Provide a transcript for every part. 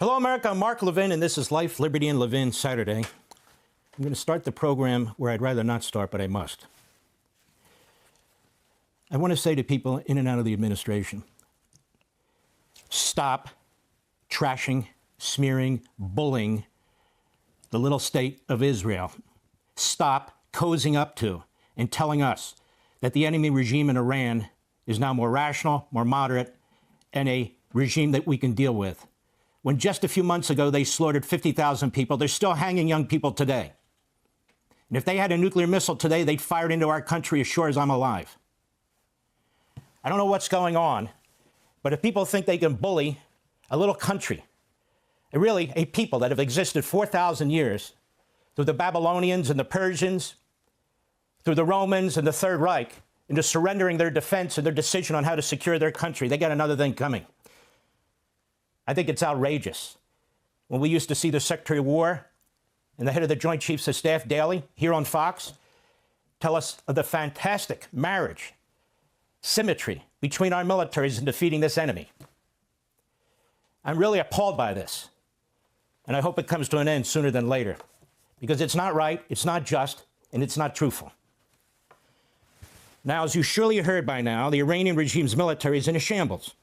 Hello, America. I'm Mark Levin, and this is Life, Liberty, and Levin Saturday. I'm going to start the program where I'd rather not start, but I must. I want to say to people in and out of the administration, stop trashing, smearing, bullying the little state of Israel. Stop cozying up to and telling us that the enemy regime in Iran is now more rational, more moderate, and a regime that we can deal with. When just a few months ago they slaughtered 50,000 people, they're still hanging young people today. And if they had a nuclear missile today, they'd fire it into our country as sure as I'm alive. I don't know what's going on, but if people think they can bully a little country, really a people that have existed 4,000 years, through the Babylonians and the Persians, through the Romans and the Third Reich, into surrendering their defense and their decision on how to secure their country, they got another thing coming. I think it's outrageous. When we used to see the Secretary of War and the head of the Joint Chiefs of Staff daily here on Fox tell us of the fantastic marriage, symmetry between our militaries in defeating this enemy. I'm really appalled by this, and I hope it comes to an end sooner than later, because it's not right, it's not just, and it's not truthful. Now, as you surely heard by now, the Iranian regime's military is in a shambles.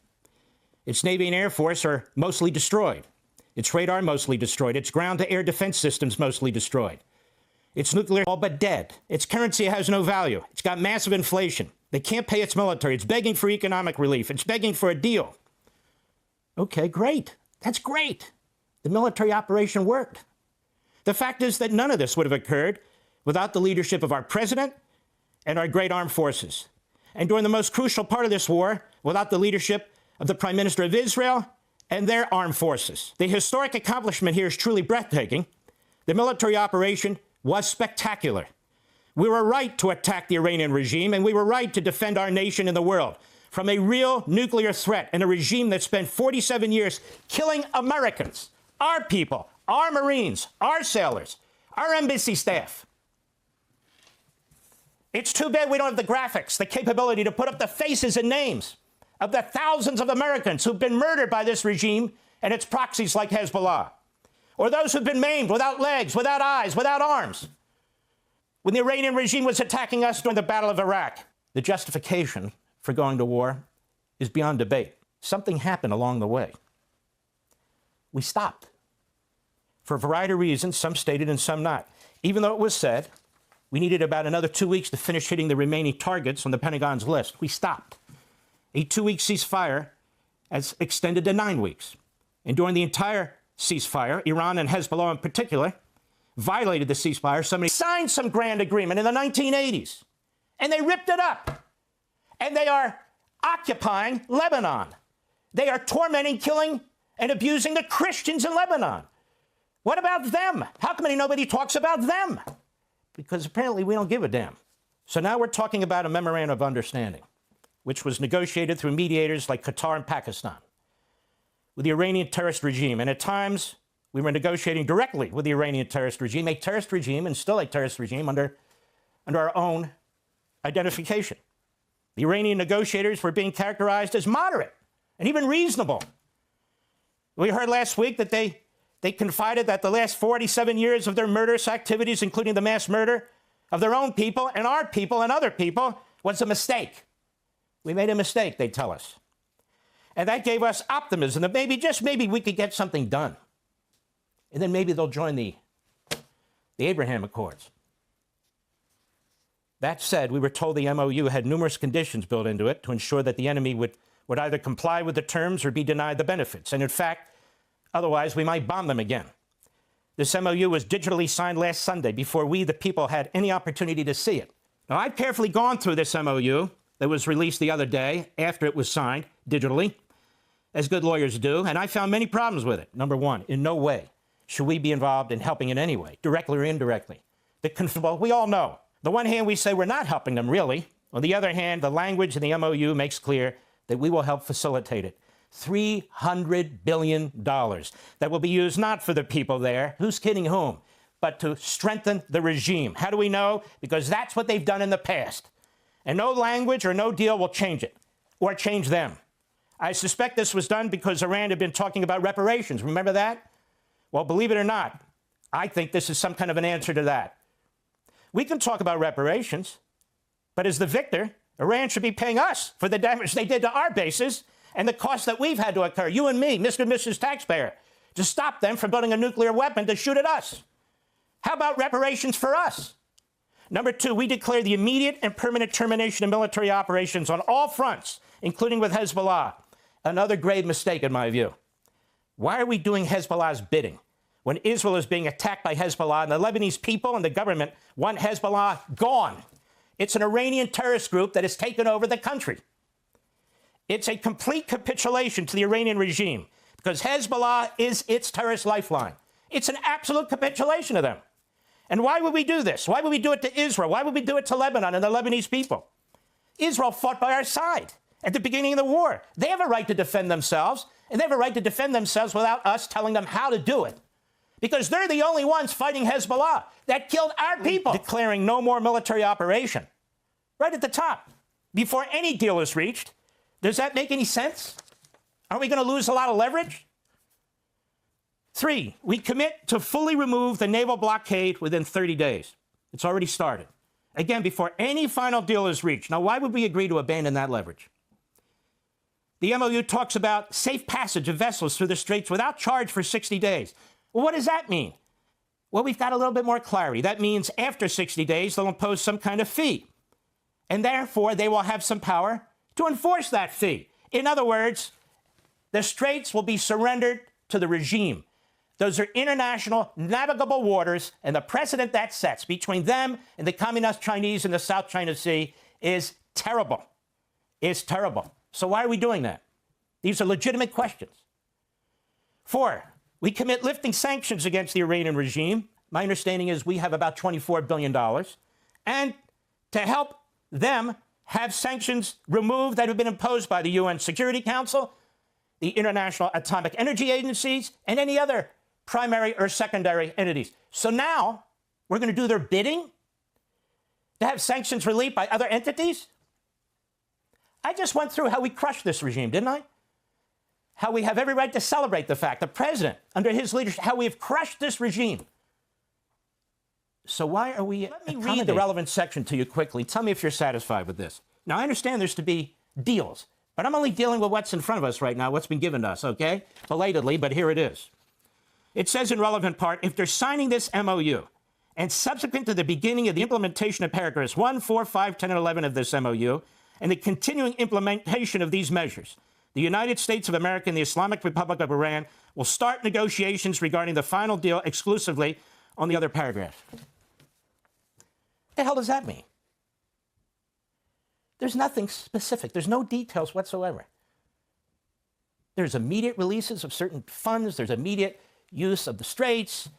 Its Navy and Air Force are mostly destroyed. Its radar mostly destroyed. Its ground-to-air defense systems mostly destroyed. Its nuclear all but dead. Its currency has no value. It's got massive inflation. They can't pay its military. It's begging for economic relief. It's begging for a deal. Okay, great. That's great. The military operation worked. The fact is that none of this would have occurred without the leadership of our president and our great armed forces. And during the most crucial part of this war, without the leadership of the Prime Minister of Israel and their armed forces. The historic accomplishment here is truly breathtaking. The military operation was spectacular. We were right to attack the Iranian regime, and we were right to defend our nation in the world from a real nuclear threat and a regime that spent 47 years killing Americans, our people, our Marines, our sailors, our embassy staff. It's too bad we don't have the graphics, the capability to put up the faces and names of the thousands of Americans who've been murdered by this regime and its proxies like Hezbollah, or those who've been maimed without legs, without eyes, without arms. When the Iranian regime was attacking us during the Battle of Iraq, the justification for going to war is beyond debate. Something happened along the way. We stopped. For a variety of reasons, some stated and some not. Even though it was said we needed about another 2 weeks to finish hitting the remaining targets on the Pentagon's list, we stopped. A 2-week ceasefire has extended to 9 weeks. And during the entire ceasefire, Iran and Hezbollah in particular violated the ceasefire. Somebody signed some grand agreement in the 1980s, and they ripped it up. And they are occupying Lebanon. They are tormenting, killing, and abusing the Christians in Lebanon. What about them? How come nobody talks about them? Because apparently we don't give a damn. So now we're talking about a memorandum of understanding, which was negotiated through mediators like Qatar and Pakistan with the Iranian terrorist regime. And at times, we were negotiating directly with the Iranian terrorist regime, a terrorist regime and still a terrorist regime under our own identification. The Iranian negotiators were being characterized as moderate and even reasonable. We heard last week that they confided that the last 47 years of their murderous activities, including the mass murder of their own people and our people and other people, was a mistake. We made a mistake, they tell us. And that gave us optimism that maybe, just maybe, we could get something done. And then maybe they'll join the Abraham Accords. That said, we were told the MOU had numerous conditions built into it to ensure that the enemy would either comply with the terms or be denied the benefits. And in fact, otherwise we might bomb them again. This MOU was digitally signed last Sunday before we, the people, had any opportunity to see it. Now, I've carefully gone through this MOU that was released the other day after it was signed digitally, as good lawyers do, and I found many problems with it. Number one, in no way should we be involved in helping in any way, directly or indirectly. Well, we all know. On the one hand, we say we're not helping them, really. On the other hand, the language in the MOU makes clear that we will help facilitate it. $300 billion that will be used not for the people there, who's kidding whom, but to strengthen the regime. How do we know? Because that's what they've done in the past. And no language or no deal will change it or change them. I suspect this was done because Iran had been talking about reparations. Remember that? Well, believe it or not, I think this is some kind of an answer to that. We can talk about reparations, but as the victor, Iran should be paying us for the damage they did to our bases and the cost that we've had to incur, you and me, Mr. and Mrs. Taxpayer, to stop them from building a nuclear weapon to shoot at us. How about reparations for us? Number two, we declare the immediate and permanent termination of military operations on all fronts, including with Hezbollah. Another grave mistake, in my view. Why are we doing Hezbollah's bidding when Israel is being attacked by Hezbollah and the Lebanese people and the government want Hezbollah gone? It's an Iranian terrorist group that has taken over the country. It's a complete capitulation to the Iranian regime because Hezbollah is its terrorist lifeline. It's an absolute capitulation to them. And why would we do this? Why would we do it to Israel? Why would we do it to Lebanon and the Lebanese people? Israel fought by our side at the beginning of the war. They have a right to defend themselves, and they have a right to defend themselves without us telling them how to do it. Because they're the only ones fighting Hezbollah that killed our people. Declaring no more military operation. Right at the top. Before any deal is reached. Does that make any sense? Are we going to lose a lot of leverage? 3, we commit to fully remove the naval blockade within 30 days. It's already started. Again, before any final deal is reached. Now, why would we agree to abandon that leverage? The MOU talks about safe passage of vessels through the straits without charge for 60 days. Well, what does that mean? Well, we've got a little bit more clarity. That means after 60 days, they'll impose some kind of fee. And therefore, they will have some power to enforce that fee. In other words, the straits will be surrendered to the regime. Those are international navigable waters, and the precedent that sets between them and the communist Chinese in the South China Sea is terrible. It's terrible. So why are we doing that? These are legitimate questions. 4, we commit lifting sanctions against the Iranian regime. My understanding is we have about $24 billion. And to help them have sanctions removed that have been imposed by the UN Security Council, the International Atomic Energy Agencies, and any other primary or secondary entities. So now we're going to do their bidding to have sanctions relieved by other entities? I just went through how we crushed this regime, didn't I? How we have every right to celebrate the fact, the president, under his leadership, how we have crushed this regime. So why are we... Let me read the relevant section to you quickly. Tell me if you're satisfied with this. Now, I understand there's to be deals, but I'm only dealing with what's in front of us right now, what's been given to us, okay? Belatedly, but here it is. It says in relevant part, if they're signing this MOU, and subsequent to the beginning of the implementation of paragraphs 1, 4, 5, 10, and 11 of this MOU, and the continuing implementation of these measures, the United States of America and the Islamic Republic of Iran will start negotiations regarding the final deal exclusively on the other paragraph. What the hell does that mean? There's nothing specific. There's no details whatsoever. There's immediate releases of certain funds. There's immediate use of the straits.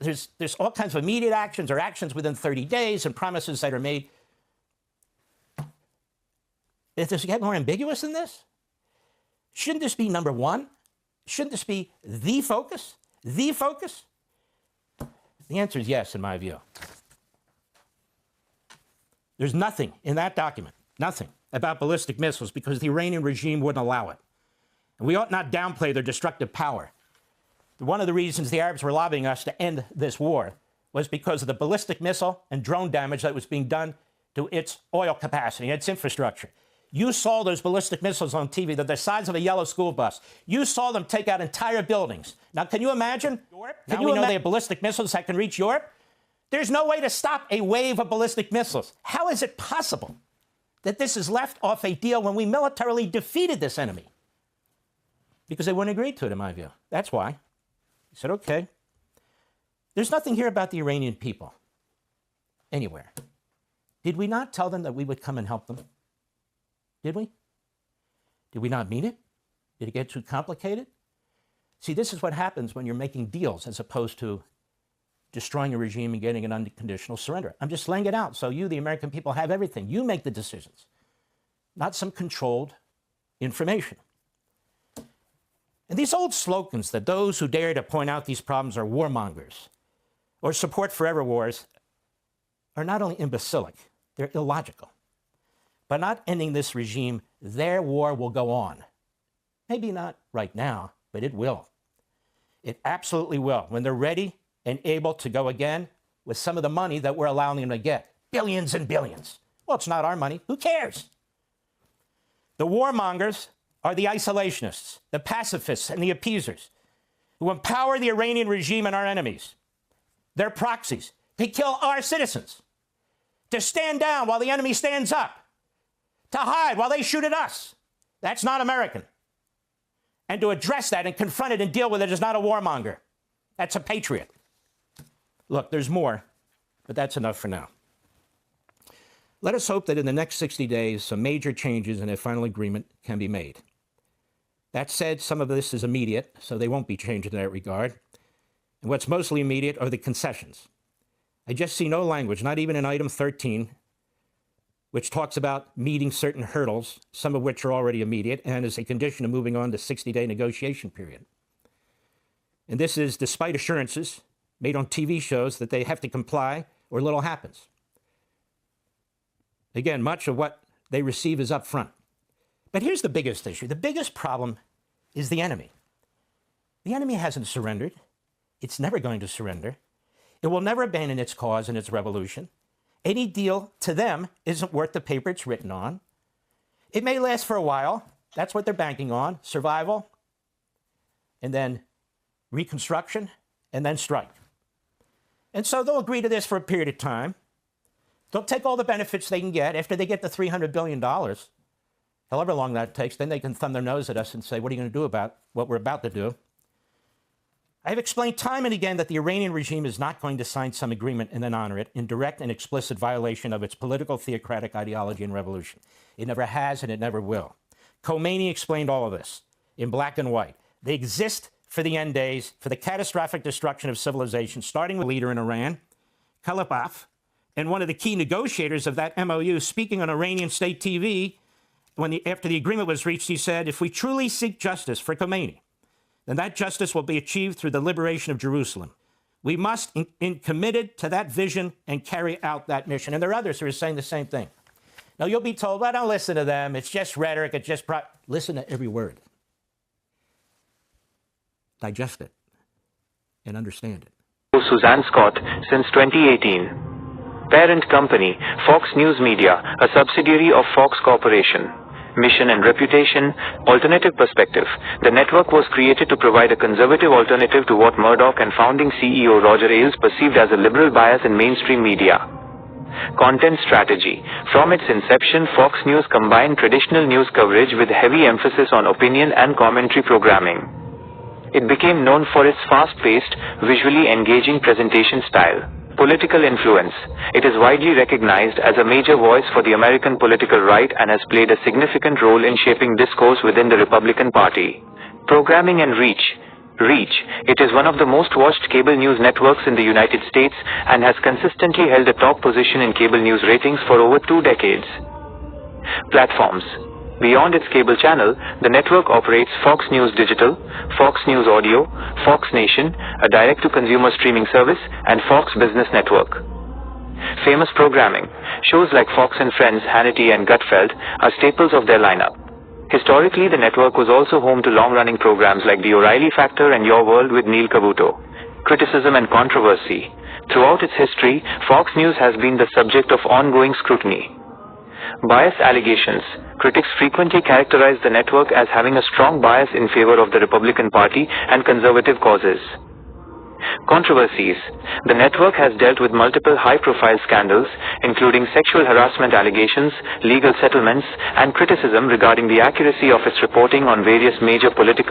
There's all kinds of immediate actions or actions within 30 days and promises that are made. Does it get more ambiguous than this? Shouldn't this be number one? Shouldn't this be the focus? The focus? The answer is yes, in my view. There's nothing in that document, nothing about ballistic missiles because the Iranian regime wouldn't allow it. And we ought not downplay their destructive power. One of the reasons the Arabs were lobbying us to end this war was because of the ballistic missile and drone damage that was being done to its oil capacity, its infrastructure. You saw those ballistic missiles on TV. They're the size of a yellow school bus. You saw them take out entire buildings. Now, can you imagine? Now we know they have ballistic missiles that can reach Europe. There's no way to stop a wave of ballistic missiles. How is it possible that this is left off a deal when we militarily defeated this enemy? Because they wouldn't agree to it, in my view. That's why. He said, okay. There's nothing here about the Iranian people. Anywhere. Did we not tell them that we would come and help them? Did we? Did we not mean it? Did it get too complicated? See, this is what happens when you're making deals as opposed to destroying a regime and getting an unconditional surrender. I'm just laying it out so you, the American people, have everything. You make the decisions, not some controlled information. And these old slogans that those who dare to point out these problems are warmongers or support forever wars are not only imbecilic, they're illogical. By not ending this regime, their war will go on. Maybe not right now, but it will. It absolutely will, when they're ready and able to go again with some of the money that we're allowing them to get. Billions and billions. Well, it's not our money. Who cares? The warmongers are the isolationists, the pacifists, and the appeasers who empower the Iranian regime and our enemies. They're proxies. They kill our citizens. To stand down while the enemy stands up. To hide while they shoot at us. That's not American. And to address that and confront it and deal with it is not a warmonger. That's a patriot. Look, there's more, but that's enough for now. Let us hope that in the next 60 days, some major changes and a final agreement can be made. That said, some of this is immediate, so they won't be changed in that regard. And what's mostly immediate are the concessions. I just see no language, not even in item 13, which talks about meeting certain hurdles, some of which are already immediate, and as a condition of moving on to 60-day negotiation period. And this is despite assurances made on TV shows that they have to comply or little happens. Again, much of what they receive is up front. But here's the biggest issue. The biggest problem is the enemy. The enemy hasn't surrendered. It's never going to surrender. It will never abandon its cause and its revolution. Any deal to them isn't worth the paper it's written on. It may last for a while. That's what they're banking on. Survival, and then reconstruction, and then strike. And so they'll agree to this for a period of time. They'll take all the benefits they can get. After they get the $300 billion, however long that takes, then they can thumb their nose at us and say, what are you going to do about what we're about to do? I have explained time and again that the Iranian regime is not going to sign some agreement and then honor it in direct and explicit violation of its political theocratic ideology and revolution. It never has and it never will. Khomeini explained all of this in black and white. They exist for the end days, for the catastrophic destruction of civilization, starting with a leader in Iran, Kalibaf, and one of the key negotiators of that MOU, speaking on Iranian state TV, after the agreement was reached, he said, if we truly seek justice for Khomeini, then that justice will be achieved through the liberation of Jerusalem. We must be committed to that vision and carry out that mission. And there are others who are saying the same thing. Now, you'll be told, well, don't listen to them. It's just rhetoric. It's just listen to every word. Digest it and understand it. Suzanne Scott since 2018. Parent company, Fox News Media, a subsidiary of Fox Corporation. Mission and reputation, alternative perspective. The network was created to provide a conservative alternative to what Murdoch and founding CEO Roger Ailes perceived as a liberal bias in mainstream media. Content strategy. From its inception, Fox News combined traditional news coverage with heavy emphasis on opinion and commentary programming. It became known for its fast-paced, visually engaging presentation style. Political influence. It is widely recognized as a major voice for the American political right and has played a significant role in shaping discourse within the Republican Party. Programming and reach. It is one of the most watched cable news networks in the United States and has consistently held a top position in cable news ratings for over 2 decades. Platforms. Beyond its cable channel, the network operates Fox News Digital, Fox News Audio, Fox Nation, a direct-to-consumer streaming service, and Fox Business Network. Famous programming. Shows like Fox and Friends, Hannity, and Gutfeld are staples of their lineup. Historically, the network was also home to long-running programs like The O'Reilly Factor and Your World with Neil Cavuto. Criticism and controversy. Throughout its history, Fox News has been the subject of ongoing scrutiny. Bias allegations. Critics frequently characterize the network as having a strong bias in favor of the Republican Party and conservative causes. Controversies. The network has dealt with multiple high-profile scandals, including sexual harassment allegations, legal settlements, and criticism regarding the accuracy of its reporting on various major political